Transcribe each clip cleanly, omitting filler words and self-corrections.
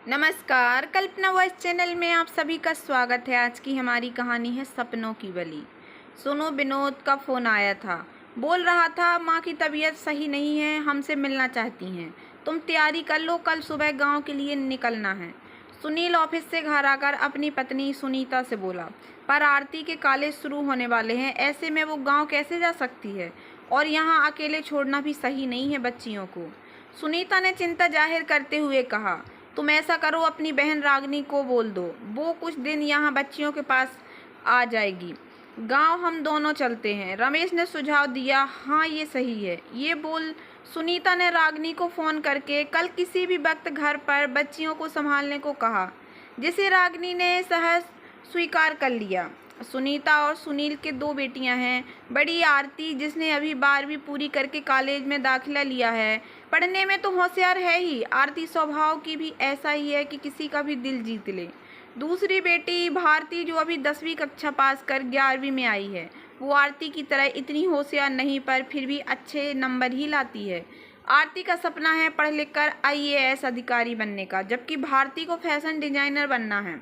नमस्कार, कल्पना voice channel में आप सभी का स्वागत है। आज की हमारी कहानी है सपनों की बली। सुनो, विनोद का फ़ोन आया था। बोल रहा था माँ की तबीयत सही नहीं है, हमसे मिलना चाहती हैं। तुम तैयारी कर लो, कल सुबह गांव के लिए निकलना है। सुनील ऑफिस से घर आकर अपनी पत्नी सुनीता से बोला, पर आरती के कॉलेज शुरू होने वाले हैं, ऐसे में वो गाँव कैसे जा सकती है? और यहाँ अकेले छोड़ना भी सही नहीं है बच्चियों को। सुनीता ने चिंता जाहिर करते हुए कहा, तुम ऐसा करो, अपनी बहन रागनी को बोल दो, वो कुछ दिन यहाँ बच्चियों के पास आ जाएगी। गांव हम दोनों चलते हैं। रमेश ने सुझाव दिया। हाँ, ये सही है। ये बोल सुनीता ने रागनी को फ़ोन करके कल किसी भी वक्त घर पर बच्चियों को संभालने को कहा, जिसे रागनी ने सहज स्वीकार कर लिया। सुनीता और सुनील के दो बेटियां हैं। बड़ी आरती, जिसने अभी 12वीं पूरी करके कॉलेज में दाखिला लिया है, पढ़ने में तो होशियार है ही। आरती स्वभाव की भी ऐसा ही है कि किसी का भी दिल जीत ले। दूसरी बेटी भारती, जो अभी 10वीं कक्षा पास कर 11वीं में आई है, वो आरती की तरह इतनी होशियार नहीं, पर फिर भी अच्छे नंबर ही लाती है। आरती का सपना है पढ़ लिख कर IAS अधिकारी बनने का, जबकि भारती को फैशन डिजाइनर बनना है।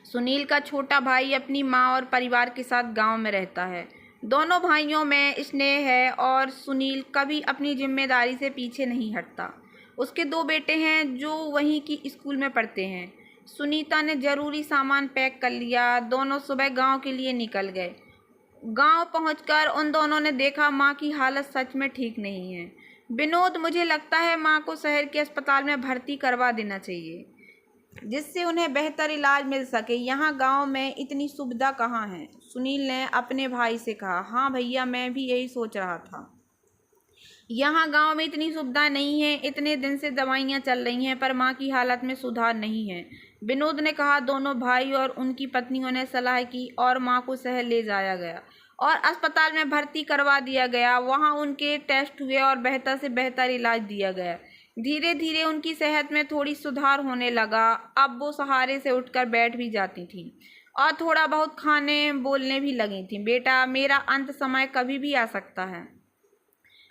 सुनील का छोटा भाई अपनी माँ और परिवार के साथ गांव में रहता है। दोनों भाइयों में स्नेह है और सुनील कभी अपनी जिम्मेदारी से पीछे नहीं हटता। उसके दो बेटे हैं जो वहीं की स्कूल में पढ़ते हैं। सुनीता ने जरूरी सामान पैक कर लिया। दोनों सुबह गांव के लिए निकल गए। गांव पहुंचकर उन दोनों ने देखा माँ की हालत सच में ठीक नहीं है। विनोद, मुझे लगता है माँ को शहर के अस्पताल में भर्ती करवा देना चाहिए, जिससे उन्हें बेहतर इलाज मिल सके। यहाँ गांव में इतनी सुविधा कहाँ है? सुनील ने अपने भाई से कहा। हाँ भैया, मैं भी यही सोच रहा था। यहाँ गांव में इतनी सुविधा नहीं है। इतने दिन से दवाइयाँ चल रही हैं, पर माँ की हालत में सुधार नहीं है, विनोद ने कहा। दोनों भाई और उनकी पत्नियों ने सलाह की और माँ को शहर ले जाया गया और अस्पताल में भर्ती करवा दिया गया। वहाँ उनके टेस्ट हुए और बेहतर से बेहतर इलाज दिया गया। धीरे धीरे उनकी सेहत में थोड़ी सुधार होने लगा। अब वो सहारे से उठकर बैठ भी जाती थीं और थोड़ा बहुत खाने बोलने भी लगी थीं। बेटा, मेरा अंत समय कभी भी आ सकता है।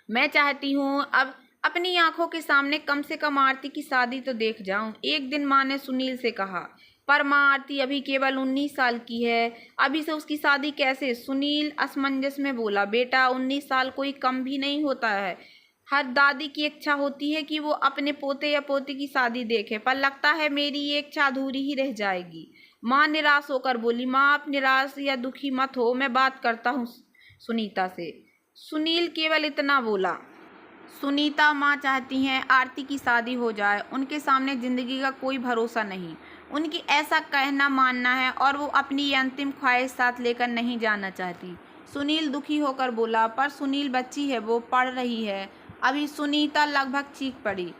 मैं चाहती हूँ अब अपनी आंखों के सामने कम से कम आरती की शादी तो देख जाऊं, एक दिन माँ ने सुनील से कहा। पर माँ, आरती अभी केवल 19 साल की है, अभी से उसकी शादी कैसे? सुनील असमंजस में बोला। बेटा, 19 साल कोई कम भी नहीं होता है। हर दादी की इच्छा होती है कि वो अपने पोते या पोती की शादी देखे, पर लगता है मेरी ये इच्छा अधूरी ही रह जाएगी। माँ निराश होकर बोली। माँ, आप निराश या दुखी मत हो, मैं बात करता हूँ सुनीता से। सुनील केवल इतना बोला। सुनीता माँ चाहती हैं आरती की शादी हो जाए। उनके सामने जिंदगी का कोई भरोसा नहीं। उनकी ऐसा कहना मानना है और वो अपनी ये अंतिम ख्वाहिश साथ लेकर नहीं जाना चाहती। सुनील दुखी होकर बोला। पर सुनील बच्ची है, वो पढ़ रही है अभी। सुनीता लगभग चीख पड़ी।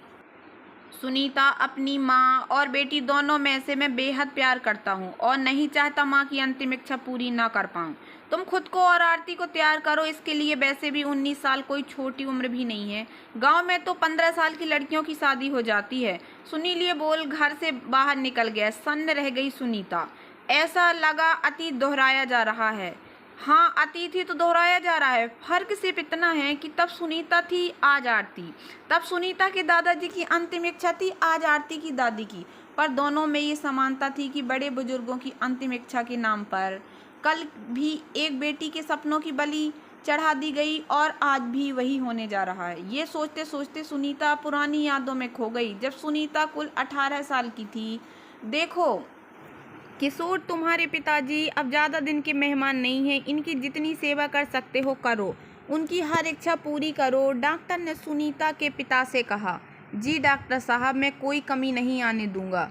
सुनीता, अपनी माँ और बेटी दोनों में से मैं बेहद प्यार करता हूँ और नहीं चाहता माँ की अंतिम इच्छा पूरी ना कर पाऊँ। तुम खुद को और आरती को तैयार करो इसके लिए। वैसे भी 19 साल कोई छोटी उम्र भी नहीं है। गांव में तो 15 साल की लड़कियों की शादी हो जाती है। सुनील ये बोल घर से बाहर निकल गया। सन्न रह गई सुनीता। ऐसा लगा अतीत दोहराया जा रहा है। हाँ, अतीत ही तो दोहराया जा रहा है। फर्क सिर्फ इतना है कि तब सुनीता थी, आज आरती। तब सुनीता के दादाजी की अंतिम इच्छा थी, आज आरती की दादी की। पर दोनों में ये समानता थी कि बड़े बुजुर्गों की अंतिम इच्छा के नाम पर कल भी एक बेटी के सपनों की बलि चढ़ा दी गई और आज भी वही होने जा रहा है। ये सोचते सोचते सुनीता पुरानी यादों में खो गई, जब सुनीता कुल 18 साल की थी। देखो किशोर, तुम्हारे पिताजी अब ज़्यादा दिन के मेहमान नहीं हैं। इनकी जितनी सेवा कर सकते हो करो, उनकी हर इच्छा पूरी करो, डॉक्टर ने सुनीता के पिता से कहा। जी डॉक्टर साहब, मैं कोई कमी नहीं आने दूंगा,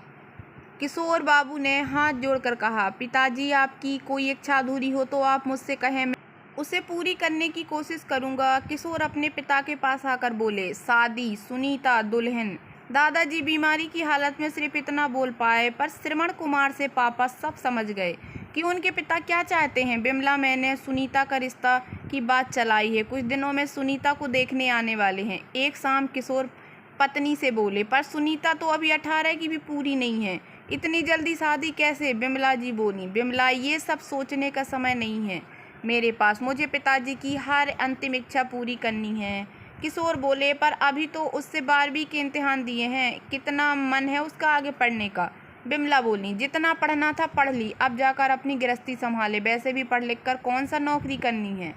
किशोर बाबू ने हाथ जोड़कर कहा। पिताजी, आपकी कोई इच्छा अधूरी हो तो आप मुझसे कहें, मैं उसे पूरी करने की कोशिश करूंगा। किशोर अपने पिता के पास आकर बोले। शादी, सुनीता, दुल्हन। दादाजी बीमारी की हालत में सिर्फ इतना बोल पाए, पर श्रवण कुमार से पापा सब समझ गए कि उनके पिता क्या चाहते हैं। बिमला, मैंने सुनीता का रिश्ता की बात चलाई है। कुछ दिनों में सुनीता को देखने आने वाले हैं। एक शाम किशोर पत्नी से बोले। पर सुनीता तो अभी 18 की भी पूरी नहीं है, इतनी जल्दी शादी कैसे? बिमला जी बोली। बिमला, ये सब सोचने का समय नहीं है मेरे पास। मुझे पिताजी की हर अंतिम इच्छा पूरी करनी है। किशोर बोले, पर अभी तो उससे 12वीं के इम्तिहान दिए हैं, कितना मन है उसका आगे पढ़ने का। बिमला बोली, जितना पढ़ना था पढ़ ली, अब जाकर अपनी गृहस्थी संभाले, वैसे भी पढ़ लिख कर कौन सा नौकरी करनी है।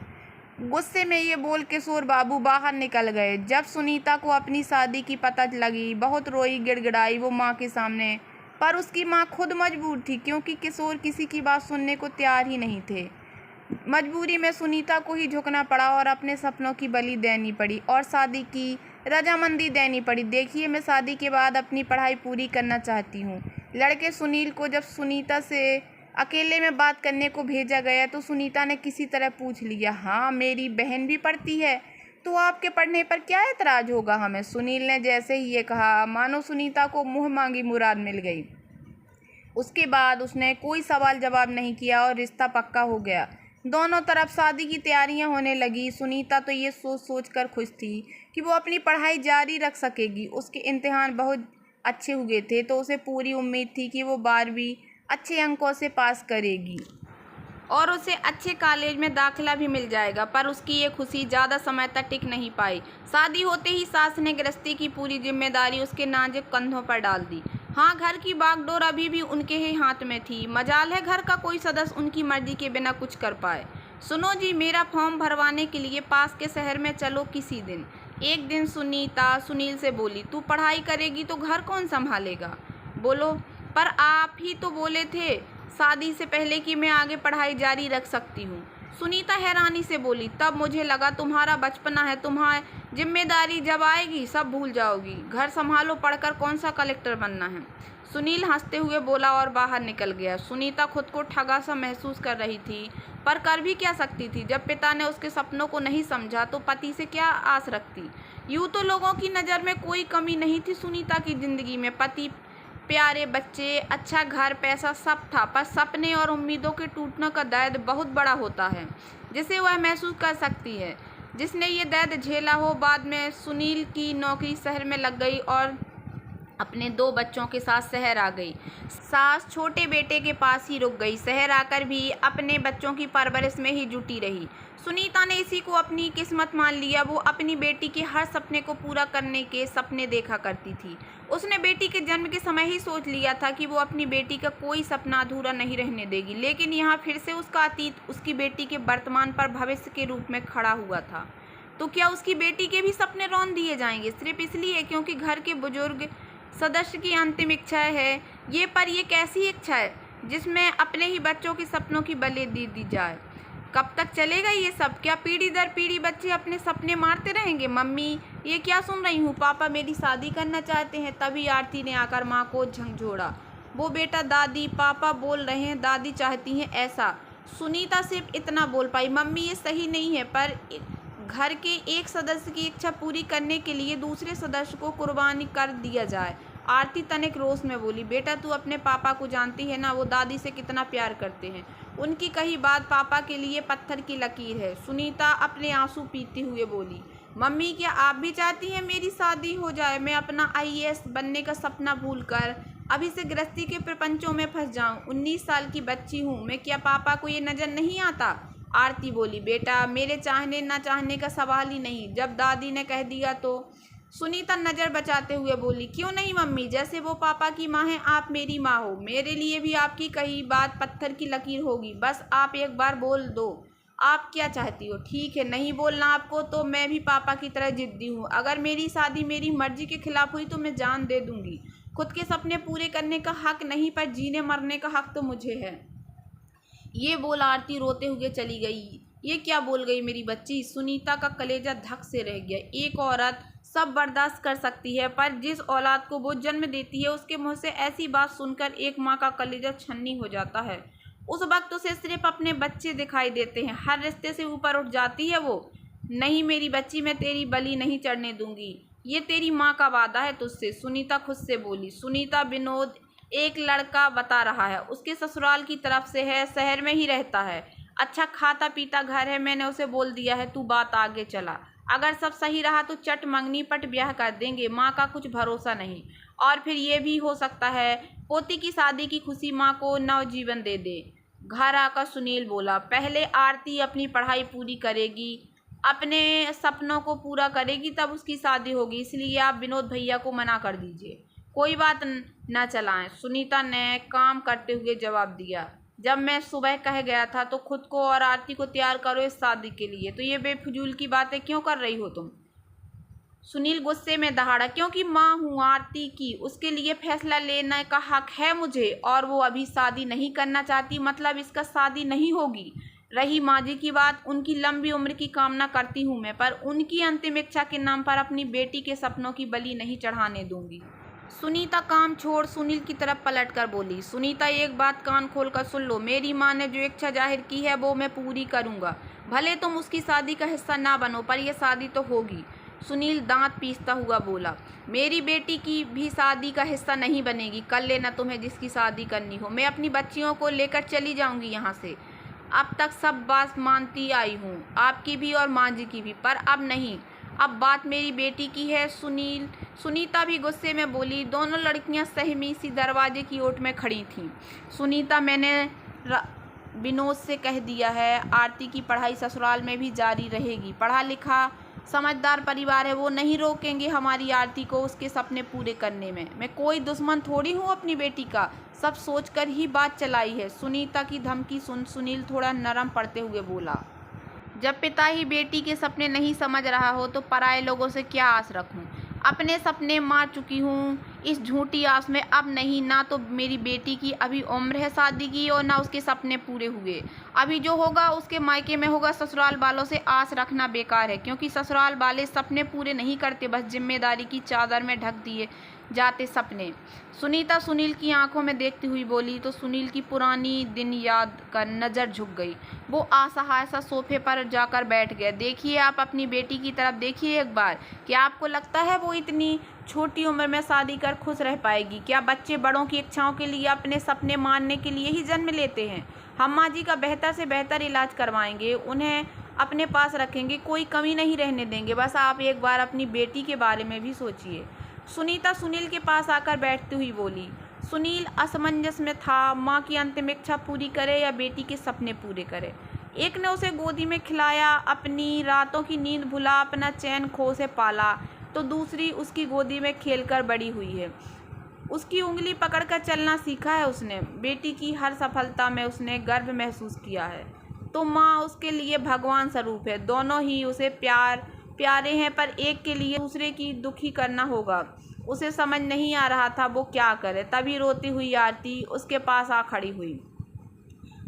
गुस्से में ये बोल किशोर बाबू बाहर निकल गए। जब सुनीता को अपनी शादी की पता लगी, बहुत रोई गिड़गिड़ाई वो माँ के सामने, पर उसकी माँ खुद मजबूर थी, क्योंकि किशोर किसी की बात सुनने को तैयार ही नहीं थे। मजबूरी में सुनीता को ही झुकना पड़ा और अपने सपनों की बलि देनी पड़ी और शादी की रजामंदी देनी पड़ी। देखिए, मैं शादी के बाद अपनी पढ़ाई पूरी करना चाहती हूँ। लड़के सुनील को जब सुनीता से अकेले में बात करने को भेजा गया तो सुनीता ने किसी तरह पूछ लिया, हाँ मेरी बहन भी पढ़ती है, तो आपके पढ़ने पर क्या एतराज़ होगा हमें। सुनील ने जैसे ही ये कहा, मानो सुनीता को मुँह मांगी मुराद मिल गई। उसके बाद उसने कोई सवाल जवाब नहीं किया और रिश्ता पक्का हो गया। दोनों तरफ शादी की तैयारियां होने लगी। सुनीता तो ये सोच सोच कर खुश थी कि वो अपनी पढ़ाई जारी रख सकेगी। उसके इम्तिहान बहुत अच्छे हुए थे तो उसे पूरी उम्मीद थी कि वो 12वीं अच्छे अंकों से पास करेगी और उसे अच्छे कॉलेज में दाखिला भी मिल जाएगा। पर उसकी ये खुशी ज़्यादा समय तक टिक नहीं पाई। शादी होते ही सास ने गृहस्थी की पूरी जिम्मेदारी उसके नाजुक कंधों पर डाल दी। हाँ, घर की बागडोर अभी भी उनके ही हाथ में थी। मजाल है घर का कोई सदस्य उनकी मर्जी के बिना कुछ कर पाए। सुनो जी, मेरा फॉर्म भरवाने के लिए पास के शहर में चलो किसी दिन। एक दिन सुनीता सुनील से बोली, तू पढ़ाई करेगी तो घर कौन संभालेगा। बोलो, पर आप ही तो बोले थे शादी से पहले कि मैं आगे पढ़ाई जारी रख सकती हूँ। सुनीता हैरानी से बोली, तब मुझे लगा तुम्हारा बचपना है, तुम्हारी जिम्मेदारी जब आएगी सब भूल जाओगी। घर संभालो, पढ़कर कौन सा कलेक्टर बनना है। सुनील हंसते हुए बोला और बाहर निकल गया। सुनीता खुद को ठगा सा महसूस कर रही थी, पर कर भी क्या सकती थी। जब पिता ने उसके सपनों को नहीं समझा तो पति से क्या आस रखती। यूँ तो लोगों की नज़र में कोई कमी नहीं थी सुनीता की जिंदगी में। पति, प्यारे बच्चे, अच्छा घर, पैसा सब था, पर सपने और उम्मीदों के टूटने का दर्द बहुत बड़ा होता है, जिसे वह महसूस कर सकती है। जिसने ये दर्द झेला हो। बाद में सुनील की नौकरी शहर में लग गई और अपने 2 बच्चों के साथ शहर आ गई। सास छोटे बेटे के पास ही रुक गई। शहर आकर भी अपने बच्चों की परवरिश में ही जुटी रही। सुनीता ने इसी को अपनी किस्मत मान लिया। वो अपनी बेटी के हर सपने को पूरा करने के सपने देखा करती थी। उसने बेटी के जन्म के समय ही सोच लिया था कि वो अपनी बेटी का कोई सपना अधूरा नहीं रहने देगी। लेकिन यहाँ फिर से उसका अतीत उसकी बेटी के वर्तमान पर भविष्य के रूप में खड़ा हुआ था। तो क्या उसकी बेटी के भी सपने रौंद दिए जाएंगे सिर्फ इसलिए क्योंकि घर के बुजुर्ग सदस्य की अंतिम इच्छा है ये। पर ये कैसी इच्छा है जिसमें अपने ही बच्चों के सपनों की बलि दे दी जाए। कब तक चलेगा ये सब। क्या पीढ़ी दर पीढ़ी बच्चे अपने सपने मारते रहेंगे। मम्मी, ये क्या सुन रही हूँ, पापा मेरी शादी करना चाहते हैं। तभी आरती ने आकर माँ को झंझोड़ा। वो बेटा, दादी पापा बोल रहे हैं, दादी चाहती हैं ऐसा। सुनीता सिर्फ इतना बोल पाई, मम्मी ये सही नहीं है, पर घर के एक सदस्य की इच्छा पूरी करने के लिए दूसरे सदस्य को कुर्बानी कर दिया जाए। आरती तनिक रोष में बोली, बेटा तू अपने पापा को जानती है ना, वो दादी से कितना प्यार करते हैं। उनकी कही बात पापा के लिए पत्थर की लकीर है। सुनीता अपने आंसू पीते हुए बोली, मम्मी क्या आप भी चाहती हैं मेरी शादी हो जाए, मैं अपना IAS बनने का सपना भूलकर अभी से गृहस्थी के प्रपंचों में फंस जाऊं। 19 साल की बच्ची हूं मैं, क्या पापा को ये नज़र नहीं आता। आरती बोली, बेटा मेरे चाहने ना चाहने का सवाल ही नहीं, जब दादी ने कह दिया तो। सुनीता नज़र बचाते हुए बोली, क्यों नहीं मम्मी, जैसे वो पापा की माँ है आप मेरी माँ हो, मेरे लिए भी आपकी कही बात पत्थर की लकीर होगी। बस आप एक बार बोल दो आप क्या चाहती हो। ठीक है, नहीं बोलना आपको तो मैं भी पापा की तरह जिद्दी हूँ। अगर मेरी शादी मेरी मर्जी के खिलाफ हुई तो मैं जान दे दूँगी। खुद के सपने पूरे करने का हक नहीं, पर जीने मरने का हक तो मुझे है। ये बोल आरती रोते हुए चली गई। ये क्या बोल गई मेरी बच्ची। सुनीता का कलेजा धक से रह गया। एक औरत सब बर्दाश्त कर सकती है, पर जिस औलाद को वो जन्म देती है उसके मुंह से ऐसी बात सुनकर एक माँ का कलेजा छन्नी हो जाता है। उस वक्त उसे सिर्फ अपने बच्चे दिखाई देते हैं। हर रिश्ते से ऊपर उठ जाती है वो। नहीं मेरी बच्ची, मैं तेरी बलि नहीं चढ़ने दूंगी, ये तेरी माँ का वादा है तुझसे, सुनीता खुद से बोली। सुनीता, विनोद एक लड़का बता रहा है, उसके ससुराल की तरफ से है, शहर में ही रहता है, अच्छा खाता पीता घर है। मैंने उसे बोल दिया है, तू बात आगे चला। अगर सब सही रहा तो चट मंगनी पट ब्याह कर देंगे, माँ का कुछ भरोसा नहीं। और फिर ये भी हो सकता है पोती की शादी की खुशी माँ को नवजीवन दे दे। घर आकर सुनील बोला, पहले आरती अपनी पढ़ाई पूरी करेगी अपने सपनों को पूरा करेगी तब उसकी शादी होगी, इसलिए आप विनोद भैया को मना कर दीजिए। कोई बात न चलाएं, सुनीता ने काम करते हुए जवाब दिया। जब मैं सुबह कह गया था तो खुद को और आरती को तैयार करो इस शादी के लिए, तो ये बेफिजूल की बातें क्यों कर रही हो तुम? सुनील गुस्से में दहाड़ा। क्योंकि माँ हूँ आरती की, उसके लिए फैसला लेने का हक है मुझे, और वो अभी शादी नहीं करना चाहती, मतलब इसका शादी नहीं होगी। रही माँ जी की बात, उनकी लंबी उम्र की कामना करती हूँ मैं, पर उनकी अंतिम इच्छा के नाम पर अपनी बेटी के सपनों की बलि नहीं चढ़ाने दूंगी। सुनीता काम छोड़ सुनील की तरफ पलट कर बोली। सुनीता, एक बात कान खोल कर सुन लो, मेरी माँ ने जो इच्छा जाहिर की है वो मैं पूरी करूँगा। भले तुम उसकी शादी का हिस्सा ना बनो, पर यह शादी तो होगी। सुनील दांत पीसता हुआ बोला। मेरी बेटी की भी शादी का हिस्सा नहीं बनेगी। कर लेना तुम्हें जिसकी शादी करनी हो, मैं अपनी बच्चियों को लेकर चली जाऊंगी यहाँ से। अब तक सब बात मानती आई हूँ, आपकी भी और माँ जी की भी, पर अब नहीं। अब बात मेरी बेटी की है। सुनीता भी गुस्से में बोली। दोनों लड़कियां सहमी सी दरवाजे की ओट में खड़ी थीं। सुनीता, मैंने विनोद से कह दिया है, आरती की पढ़ाई ससुराल में भी जारी रहेगी। पढ़ा लिखा समझदार परिवार है, वो नहीं रोकेंगे हमारी आरती को उसके सपने पूरे करने में। मैं कोई दुश्मन थोड़ी हूँ अपनी बेटी का, सब सोचकर ही बात चलाई है। सुनीता की धमकी सुन सुनील थोड़ा नरम पड़ते हुए बोला। जब पिता ही बेटी के सपने नहीं समझ रहा हो तो पराये लोगों से क्या आस रखूं? अपने सपने मार चुकी हूँ इस झूठी आस में। अब नहीं, ना तो मेरी बेटी की अभी उम्र है शादी की और ना उसके सपने पूरे हुए। अभी जो होगा उसके मायके में होगा। ससुराल वालों से आस रखना बेकार है, क्योंकि ससुराल वाले सपने पूरे नहीं करते, बस जिम्मेदारी की चादर में ढक दिए जाते सपने। सुनीता सुनील की आंखों में देखती हुई बोली तो सुनील की पुरानी दिन याद कर नज़र झुक गई। वो असहाय सा सोफे पर जाकर बैठ गया। देखिए, आप अपनी बेटी की तरफ देखिए एक बार। क्या आपको लगता है वो इतनी छोटी उम्र में शादी कर खुश रह पाएगी? क्या बच्चे बड़ों की इच्छाओं के लिए, अपने सपने मानने के लिए ही जन्म लेते हैं? हम माँ जी का बेहतर से बेहतर इलाज करवाएंगे, उन्हें अपने पास रखेंगे, कोई कमी नहीं रहने देंगे। बस आप एक बार अपनी बेटी के बारे में भी सोचिए। सुनीता सुनील के पास आकर बैठती हुई बोली। सुनील असमंजस में था, माँ की अंतिम इच्छा पूरी करे या बेटी के सपने पूरे करे। एक ने उसे गोदी में खिलाया, अपनी रातों की नींद भुला, अपना चैन खो से पाला, तो दूसरी उसकी गोदी में खेलकर बड़ी हुई है। उसकी उंगली पकड़कर चलना सीखा है उसने। बेटी की हर सफलता में उसने गर्व महसूस किया है। तो माँ उसके लिए भगवान स्वरूप है। दोनों ही उसे प्यारे हैं, पर एक के लिए दूसरे की दुखी करना होगा। उसे समझ नहीं आ रहा था वो क्या करे। तभी रोती हुई आरती उसके पास आ खड़ी हुई।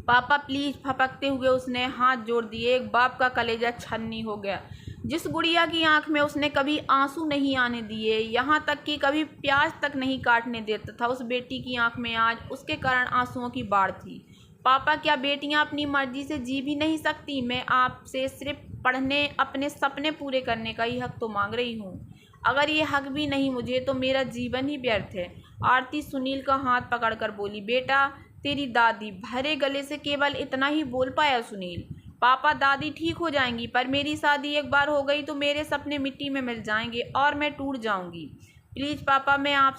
पापा प्लीज, फपकते हुए उसने हाथ जोड़ दिए। एक बाप का कलेजा छन्नी हो गया। जिस गुड़िया की आंख में उसने कभी आंसू नहीं आने दिए, यहाँ तक कि कभी प्याज तक नहीं काटने देता था, उस बेटी की आंख में आज उसके कारण आंसुओं की बाढ़ थी। पापा, क्या बेटियां अपनी मर्जी से जी भी नहीं सकती? मैं आपसे सिर्फ पढ़ने, अपने सपने पूरे करने का ही हक तो मांग रही हूँ। अगर ये हक भी नहीं मुझे तो मेरा जीवन ही व्यर्थ है। आरती सुनील का हाथ पकड़कर बोली। बेटा, तेरी दादी। भरे गले से केवल इतना ही बोल पाया सुनील। पापा, दादी ठीक हो जाएंगी, पर मेरी शादी एक बार हो गई तो मेरे सपने मिट्टी में मिल जाएंगे और मैं टूट जाऊंगी। प्लीज़ पापा, मैं आप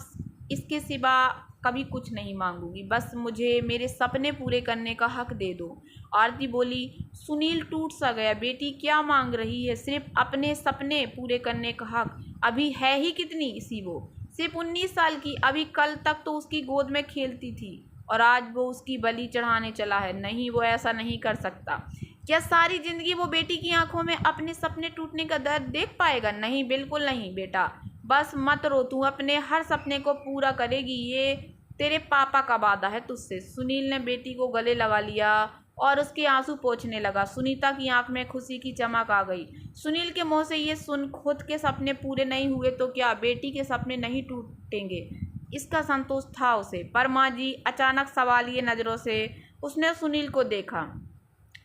इसके सिवा कभी कुछ नहीं मांगूंगी, बस मुझे मेरे सपने पूरे करने का हक दे दो। आरती बोली। सुनील टूट सा गया। बेटी क्या मांग रही है? सिर्फ अपने सपने पूरे करने का हक। अभी है ही कितनी सी वो? सिर्फ 19 साल की। अभी कल तक तो उसकी गोद में खेलती थी और आज वो उसकी बलि चढ़ाने चला है। नहीं, वो ऐसा नहीं कर सकता। क्या सारी जिंदगी वो बेटी की आंखों में अपने सपने टूटने का दर्द देख पाएगा? नहीं, बिल्कुल नहीं। बेटा बस मत रो, तू अपने हर सपने को पूरा करेगी, ये तेरे पापा का वादा है तुझसे। सुनील ने बेटी को गले लगा लिया और उसके आंसू पोंछने लगा। सुनीता की आंख में खुशी की चमक आ गई। सुनील के मुंह से ये सुन, खुद के सपने पूरे नहीं हुए तो क्या बेटी के सपने नहीं टूटेंगे, इसका संतोष था उसे। पर माँ जी, अचानक सवालिया नज़रों से उसने सुनील को देखा।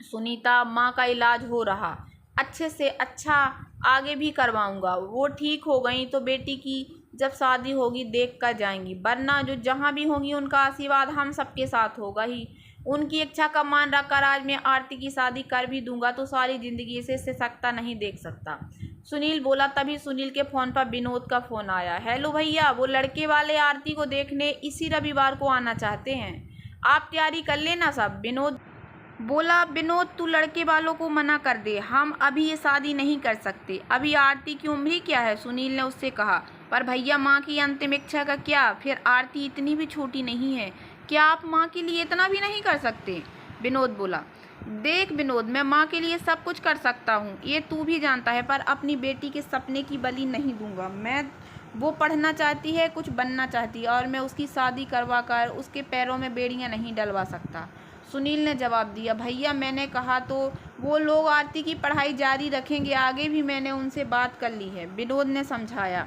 सुनीता, माँ का इलाज हो रहा, अच्छे से अच्छा आगे भी करवाऊंगा। वो ठीक हो गई तो बेटी की जब शादी होगी देख कर जाएंगी, वरना जो जहाँ भी होंगी उनका आशीर्वाद हम सबके साथ होगा ही। उनकी इच्छा का मान रखकर आज मैं आरती की शादी कर भी दूंगा तो सारी जिंदगी इसे सशक्ता नहीं देख सकता। सुनील बोला। तभी सुनील के फ़ोन पर विनोद का फ़ोन आया। हेलो भैया, वो लड़के वाले आरती को देखने इसी रविवार को आना चाहते हैं, आप तैयारी कर लेना सब। विनोद बोला, विनोद तू लड़के वालों को मना कर दे, हम अभी ये शादी नहीं कर सकते। अभी आरती की उम्र ही क्या है, सुनील ने उससे कहा। पर भैया माँ की अंतिम इच्छा का क्या, फिर आरती इतनी भी छोटी नहीं है, क्या आप माँ के लिए इतना भी नहीं कर सकते। विनोद बोला, देख विनोद, मैं माँ के लिए सब कुछ कर सकता हूँ, ये तू भी जानता है, पर अपनी बेटी के सपने की बलि नहीं दूंगा। वो पढ़ना चाहती है, कुछ बनना चाहती है, और मैं उसकी शादी करवा कर उसके पैरों में बेड़ियाँ नहीं डलवा सकता। सुनील ने जवाब दिया, भैया मैंने कहा तो वो लोग आरती की पढ़ाई जारी रखेंगे, आगे भी मैंने उनसे बात कर ली है, विनोद ने समझाया।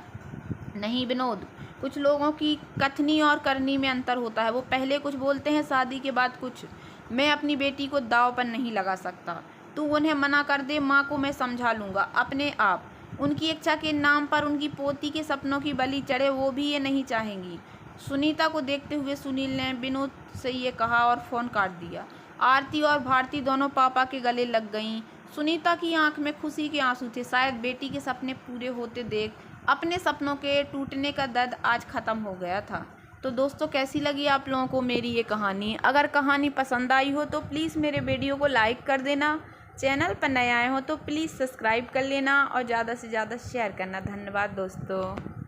नहीं विनोद, कुछ लोगों की कथनी और करनी में अंतर होता है, वो पहले कुछ बोलते हैं, शादी के बाद कुछ। मैं अपनी बेटी को दांव पर नहीं लगा सकता, तू उन्हें मना कर दे, माँ को मैं समझा लूँगा अपने आप। उनकी इच्छा के नाम पर उनकी पोती के सपनों की बलि चढ़े, वो भी ये नहीं चाहेंगी। सुनीता को देखते हुए सुनील ने विनोद से ये कहा और फ़ोन काट दिया। आरती और भारती दोनों पापा के गले लग गईं। सुनीता की आंख में खुशी के आंसू थे, शायद बेटी के सपने पूरे होते देख अपने सपनों के टूटने का दर्द आज ख़त्म हो गया था। तो दोस्तों, कैसी लगी आप लोगों को मेरी ये कहानी? अगर कहानी पसंद आई हो तो प्लीज़ मेरे वीडियो को लाइक कर देना, चैनल पर नए आए हो तो प्लीज़ सब्सक्राइब कर लेना और ज़्यादा से ज़्यादा शेयर करना। धन्यवाद दोस्तों।